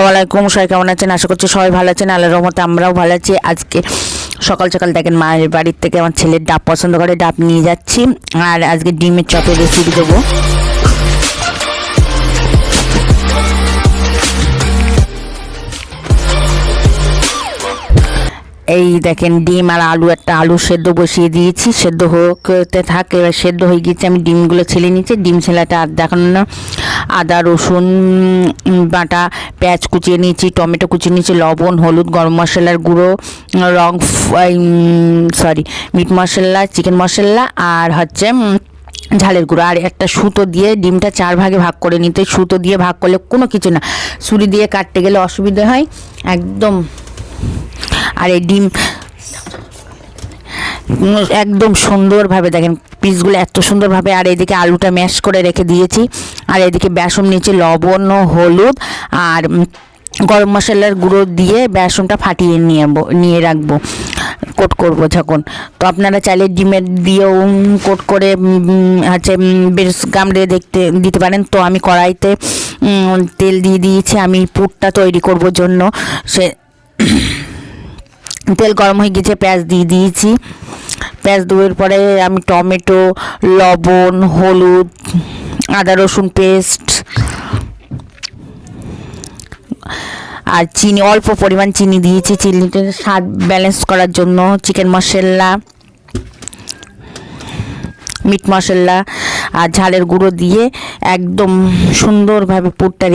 আলাইকুম, সবাই কেমন আছেন? আশা করছি সবাই ভালো আছেন। আল্লাহর রহমতে আমরাও ভালো আছি। আজকে সকাল সকাল দেখেন মায়ের বাড়ির থেকে আমার ছেলের ডাব পছন্দ করে, ডাব নিয়ে যাচ্ছি। আর আজকে ডিমের চপের রেসিপি দেবো। এই দেখেন ডিম আর আলু, একটা আলু সেদ্ধ বসিয়ে দিয়েছি, সেদ্ধ হতে থাকে। এবার সেদ্ধ হয়ে গিয়েছে, আমি ডিমগুলো ছেলে নিয়েছি। ডিম ছেলাটা আর দেখানো না। আদা রসুন বাটা, পেঁয়াজ কুচিয়ে নিয়েছি, টমেটো কুচিয়ে নিয়েছি, লবণ, হলুদ, গরম মশলার গুঁড়ো, মিট মশলা, চিকেন মশলা, আর হচ্ছে ঝালের গুঁড়ো, আর একটা সুতো দিয়ে ডিমটা 4 ভাগে ভাগ করে নিতে। সুতো দিয়ে ভাগ করলে কোনো কিছু না, ছুরি দিয়ে কাটতে গেলে অসুবিধা হয় একদম। আর এই ডিম একদম সুন্দরভাবে দেখেন পিসগুলো এত সুন্দরভাবে। আর এদিকে আলুটা ম্যাশ করে রেখে দিয়েছি। আর এদিকে বেসন নিচে লবণ ও হলুদ আর গরম মশলার গুঁড়ো দিয়ে বেসনটা ফাটিয়ে নিয়ে রাখবো, কোট করবো যখন। তো আপনারা চাইলে ডিমের দিয়েও কোট করে হচ্ছে বেশ গামড়ে দিতে পারেন। তো আমি কড়াইতে তেল দিয়ে দিয়েছি, আমি পুরটা তৈরি করবো জন্য। সে তেল গরম হয়ে গেছে, পেঁয়াজ দিয়ে দিয়েছি। পেঁয়াজ দেওয়ার পরে আমি টমেটো, লবণ, হলুদ, আদা রসুন পেস্ট আর চিনি, অল্প পরিমাণ চিনি দিয়েছি, চিনিটা স্বাদ ব্যালেন্স করার জন্য। চিকেন মশলা, মিট মশলা আর ঝালের গুঁড়ো দিয়ে একদম সুন্দরভাবে পুরটা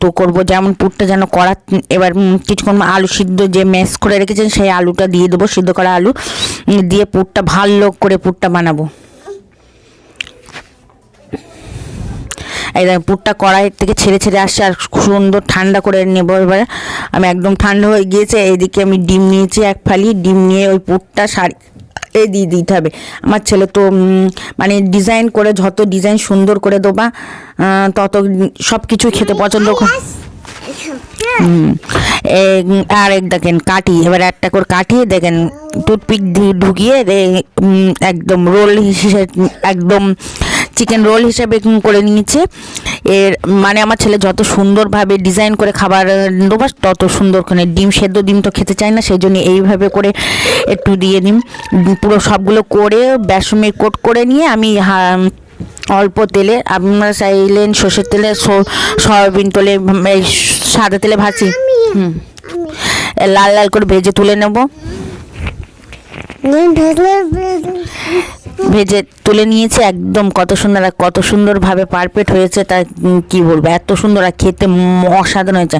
তো করবো, যেমন পুরটা যেন করা। এবার কিছুক্ষণ আলু সিদ্ধ যে ম্যাশ করে রেখেছেন সেই আলুটা দিয়ে দেবো, সিদ্ধ করা আলু দিয়ে পুরটা ভালো করে পুরটা বানাবো। এই পুরটা কড়াই থেকে ছেড়ে ছেড়ে আসছে, আর সুন্দর ঠান্ডা করে নেবো। এবার আমি একদম ঠান্ডা হয়ে গিয়েছে। এইদিকে আমি ডিম নিয়েছি 1 ফালি। ডিম নিয়ে ওই পুরটা দিয়ে দিতে হবে। আমার ছেলে তো মানে ডিজাইন করে, যত ডিজাইন সুন্দর করে দেবা তত সব কিছু খেতে পছন্দ করে। আর দেখেন কাটি, এবার একটা করে কাটিয়ে দেখেন টুথপিক দিয়ে ঢুকিয়ে একদম রোল হিসেবে, একদম চিকেন রোল হিসেবে করে নিয়েছে। এর মানে আমার ছেলে যত সুন্দরভাবে ডিজাইন করে খাবার দেবো তত সুন্দর করে। ডিম সেদ্ধ ডিম তো খেতে চায় না, সেই জন্য এইভাবে করে একটু দিয়ে দিন। পুরো সবগুলো করে বেসনে কোট করে নিয়ে আমি অল্প তেলে, আপনারা চাইলেন সর্ষের তেলে, সয়াবিন তেলে, এই সাদা তেলে ভাজি লাল লাল করে ভেজে তুলে নেব। ভেজে তুলে নিয়েছি একদম। কত সুন্দরভাবে পারফেক্ট হয়েছে, তা কি বলবো, এত সুন্দর আর খেতে অসাধারণ হয়েছে।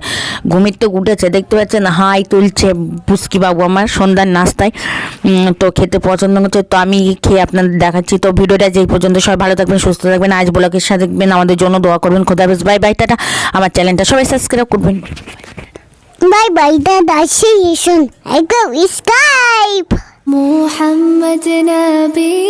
ঘুমির তো উঠেছে, দেখতে পাচ্ছেন হাই তুলছে পুচকি বাবু আমার সন্ধ্যার নাস্তায়। তো খেতে পছন্দ করছে, তো আমি খেয়ে আপনাদের দেখাচ্ছি। তো ভিডিওটা যেই পর্যন্ত, সবাই ভালো থাকবেন, সুস্থ থাকবেন, আজ ব্লগের সাথে দেখবেন, আমাদের জন্য দোয়া করবেন। খোদা হাফেজ, বাই বাই, টাটা। আমার চ্যানেলটা সবাই সাবস্ক্রাইব করবেন। বাই বাই, দাদা, see you soon. I go Skype. محمد نبي